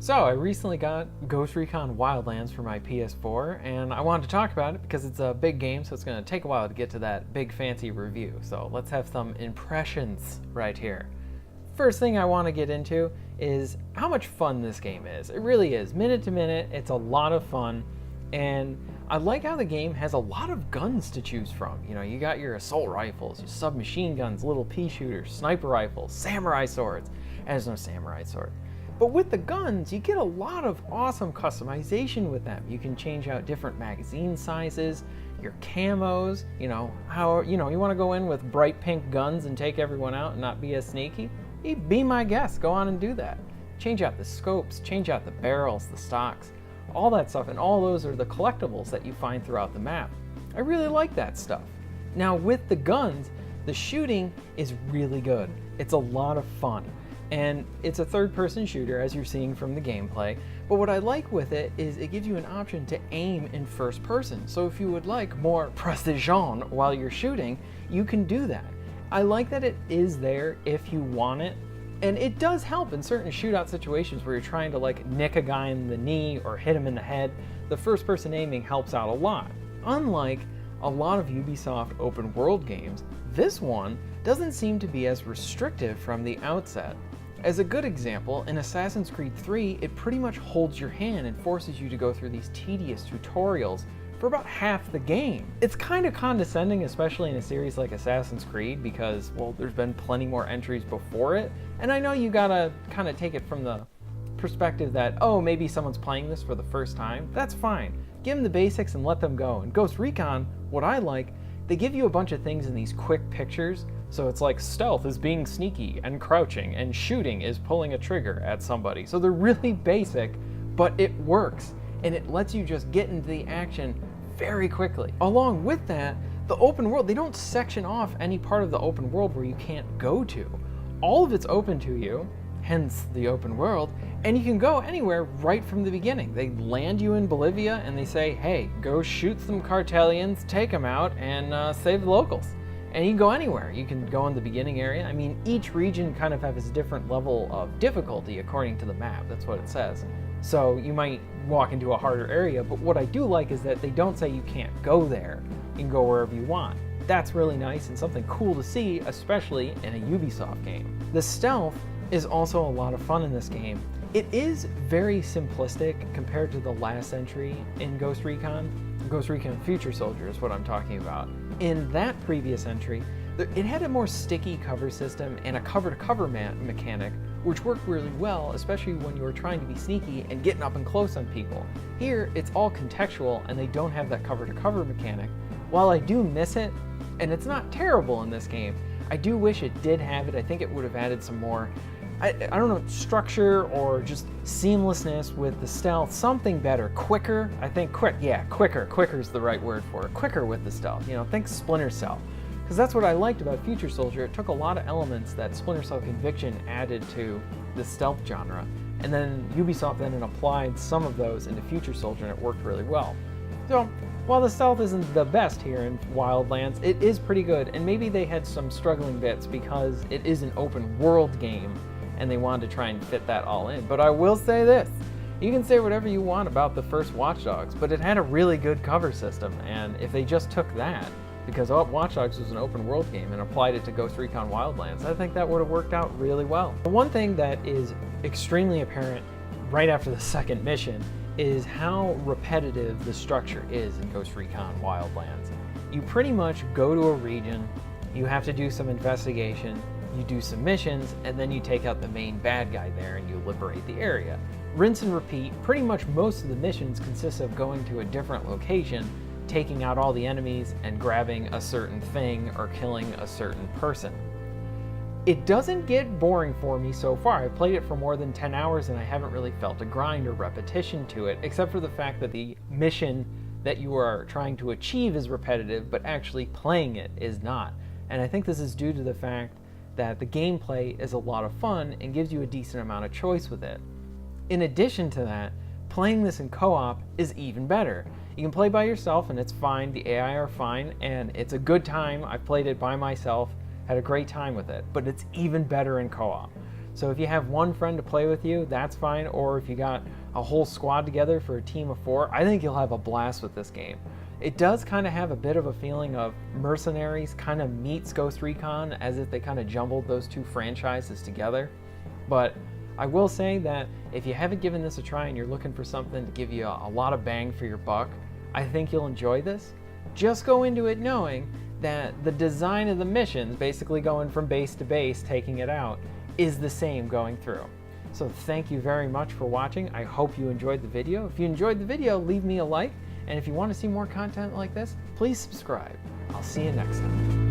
So, I recently got Ghost Recon Wildlands for my PS4, and I wanted to talk about it because it's a big game, so it's going to take a while to get to that big fancy review. So, let's have some impressions right here. First thing I want to get into is how much fun this game is. It really is. Minute to minute, it's a lot of fun, and I like how the game has a lot of guns to choose from. You know, you got your assault rifles, your submachine guns, little pea shooters, sniper rifles, samurai swords. And there's no samurai sword. But with the guns, you get a lot of awesome customization with them. You can change out different magazine sizes, your camos, you want to go in with bright pink guns and take everyone out and not be as sneaky? Be my guest, go on and do that. Change out the scopes, change out the barrels, the stocks, all that stuff, and all those are the collectibles that you find throughout the map. I really like that stuff. Now with the guns, the shooting is really good. It's a lot of fun. And it's a third-person shooter, as you're seeing from the gameplay, but what I like with it is it gives you an option to aim in first person. So if you would like more precision while you're shooting, you can do that. I like that it is there if you want it, and it does help in certain shootout situations where you're trying to like nick a guy in the knee or hit him in the head. The first-person aiming helps out a lot. Unlike a lot of Ubisoft open world games, this one doesn't seem to be as restrictive from the outset. As a good example, in Assassin's Creed 3, it pretty much holds your hand and forces you to go through these tedious tutorials for about half the game. It's kind of condescending, especially in a series like Assassin's Creed, because, well, there's been plenty more entries before it, and I know you gotta kind of take it from the perspective that, oh, maybe someone's playing this for the first time. That's fine. Give them the basics and let them go. In Ghost Recon, what I like, they give you a bunch of things in these quick pictures. So it's like stealth is being sneaky and crouching, and shooting is pulling a trigger at somebody. So they're really basic, but it works, and it lets you just get into the action very quickly. Along with that, the open world, they don't section off any part of the open world where you can't go to. All of it's open to you, hence the open world, and you can go anywhere right from the beginning. They land you in Bolivia and they say, hey, go shoot some cartelians, take them out, and save the locals. And you can go anywhere. You can go in the beginning area. I mean, each region kind of has a different level of difficulty according to the map. That's what it says. So you might walk into a harder area, but what I do like is that they don't say you can't go there. You can go wherever you want. That's really nice and something cool to see, especially in a Ubisoft game. The stealth is also a lot of fun in this game. It is very simplistic compared to the last entry in Ghost Recon. Ghost Recon Future Soldier is what I'm talking about. In that previous entry, it had a more sticky cover system and a cover-to-cover mechanic, which worked really well, especially when you were trying to be sneaky and getting up and close on people. Here, it's all contextual and they don't have that cover-to-cover mechanic. While I do miss it, and it's not terrible in this game, I do wish it did have it. I think it would have added some more, I don't know, structure or just seamlessness with the stealth, something better, quicker. I think quicker is the right word for it. Quicker with the stealth, think Splinter Cell. Because that's what I liked about Future Soldier. It took a lot of elements that Splinter Cell Conviction added to the stealth genre, and then Ubisoft then applied some of those into Future Soldier, and it worked really well. So, while the stealth isn't the best here in Wildlands, it is pretty good, and maybe they had some struggling bits because it is an open world game, and they wanted to try and fit that all in. But I will say this, you can say whatever you want about the first Watch Dogs, but it had a really good cover system, and if they just took that, because Watch Dogs was an open world game, and applied it to Ghost Recon Wildlands, I think that would have worked out really well. The one thing that is extremely apparent right after the second mission is how repetitive the structure is in Ghost Recon Wildlands. You pretty much go to a region, you have to do some investigation, you do some missions, and then you take out the main bad guy there and you liberate the area. Rinse and repeat. Pretty much most of the missions consist of going to a different location, taking out all the enemies and grabbing a certain thing or killing a certain person. It doesn't get boring for me so far. I've played it for more than 10 hours and I haven't really felt a grind or repetition to it, except for the fact that the mission that you are trying to achieve is repetitive, but actually playing it is not. And I think this is due to the fact that the gameplay is a lot of fun and gives you a decent amount of choice with it. In addition to that, playing this in co-op is even better. You can play by yourself and it's fine, the AI are fine, and it's a good time. I've played it by myself, had a great time with it, but it's even better in co-op. So if you have one friend to play with you, that's fine, or if you got a whole squad together for a team of 4, I think you'll have a blast with this game. It does kind of have a bit of a feeling of Mercenaries kind of meets Ghost Recon, as if they kind of jumbled those two franchises together. But I will say that if you haven't given this a try and you're looking for something to give you a lot of bang for your buck, I think you'll enjoy this. Just go into it knowing that the design of the missions, basically going from base to base, taking it out, is the same going through. So thank you very much for watching. I hope you enjoyed the video. If you enjoyed the video, leave me a like. And if you want to see more content like this, please subscribe. I'll see you next time.